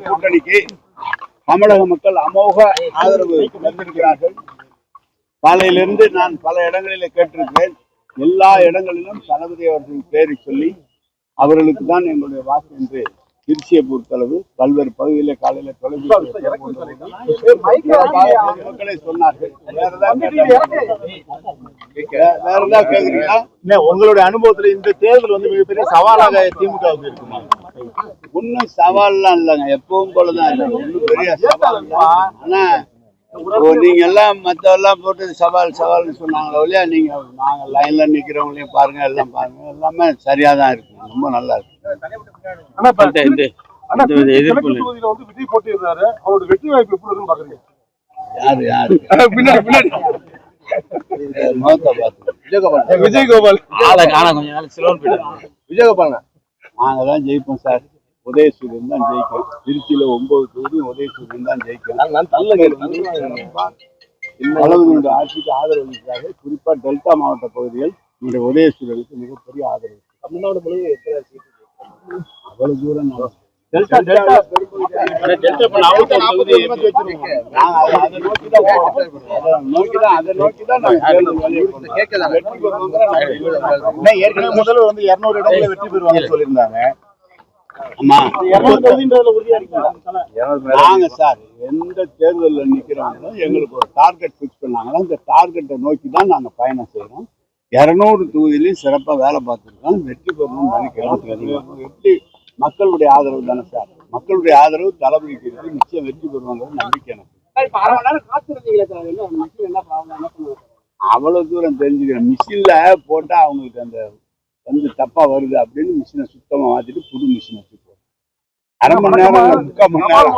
கூட்டணிக்கு தமிழக மக்கள் அமோக ஆதரவு தந்திருக்கிறார்கள். காலையிலிருந்து நான் பல இடங்களில் கேட்டிருக்கிறேன். எல்லா இடங்களிலும் தளபதி அவர்களின் பெயரை சொல்லி அவர்களுக்கு தான் எங்களுடைய வாக்கு என்று திருச்சியை பொறுத்தளவு பல்வேறு பகுதிகளில் காலையில தொலைபேசி சொன்னார்கள். வேற ஏதாவது கேக்குறீங்களா? உங்களுடைய அனுபவத்துல இந்த தேர்தல் வந்து மிகப்பெரிய சவாலாக திமுகவுக்கு இருக்குமா? ஒன்னும் சவால்லாம் இல்லைங்க, எப்பவும் போலதான் இல்லை. ஒன்னும் பெரிய சவால். ஆனா நீங்க எல்லாம் மத்தவெல்லாம் போட்டு சவால் சவால்னு சொன்னாங்களோ இல்லையா, நீங்க நாங்க லைன்ல நிக்கிறவங்களையும் பாருங்க, எல்லாம் பாருங்க, எல்லாமே சரியா தான் இருக்கு, ரொம்ப நல்லா இருக்கு. விஜய் போட்டிருந்தாரு, அவரோட வெற்றி வாய்ப்பு எப்படி இருக்குன்னு பாக்குறீங்க? யாரு யாரு பின்னாடி பின்னாடி விஜயகோபால் நாங்க தான் ஜெயிப்போம் சார். உதயசூரியன் தான் ஜெயிக்கும். திருச்சியில 9 தொகுதியும் உதயசூரியன் தான் ஜெயிக்கும். தளபதியுடைய ஆட்சிக்கு ஆதரவு அளிக்கிறாங்க. குறிப்பா டெல்டா மாவட்ட பகுதிகள் நம்முடைய உதயசூரியனுக்கு மிகப்பெரிய ஆதரவு. தமிழ்நாடு முழுவதும் அவ்வளவு தூரம் ஏற்கனவே முதல்வர் வந்து 200 இடங்களை வெற்றி பெறுவாங்க சொல்லியிருந்தாங்க. நாங்க சார் எந்த தேர்தலில் நிக்கிறோங்களோ எங்களுக்கு ஒரு டார்கெட் பிக்ஸ் பண்ணாங்களோ அந்த டார்கெட்டை நோக்கி தான் நாங்க பயணம் செய்யறோம். 200 தொகுதியிலையும் சிறப்பா வேலை பார்த்துருக்கோம். வெற்றி பெறணும்னு நினைக்கிறோம். எப்படி மக்களுடைய ஆதரவு தானே சார். மக்களுடைய ஆதரவு தளபதிக்கு நிச்சயம் வெற்றி பெறுவாங்க நம்பிக்கை எனக்கு. அவ்வளவு தூரம் தெரிஞ்சுக்கிறேன். மிஷின்ல போட்டா அவங்களுக்கு அந்த வந்து தப்பா வருது அப்படின்னு மிஷினை சுத்தமா மாத்திட்டு புது மிஷினை வச்சு போறோம். 1/2 மணி நேரம் 3/4 மணி நேரம்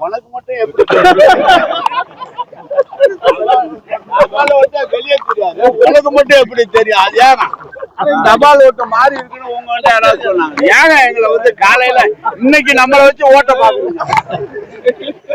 உனக்கு மட்டும் எப்படி வெளியே தெரியாது, உனக்கு மட்டும் எப்படி தெரியும்? அது ஏங்க தபால் ஓட்டு மாறி இருக்குன்னு உங்ககிட்ட யாராவது சொன்னாங்க? ஏங்க எங்களை வந்து காலையில இன்னைக்கு நம்மளை வச்சு ஓட்ட பாக்குறீங்க?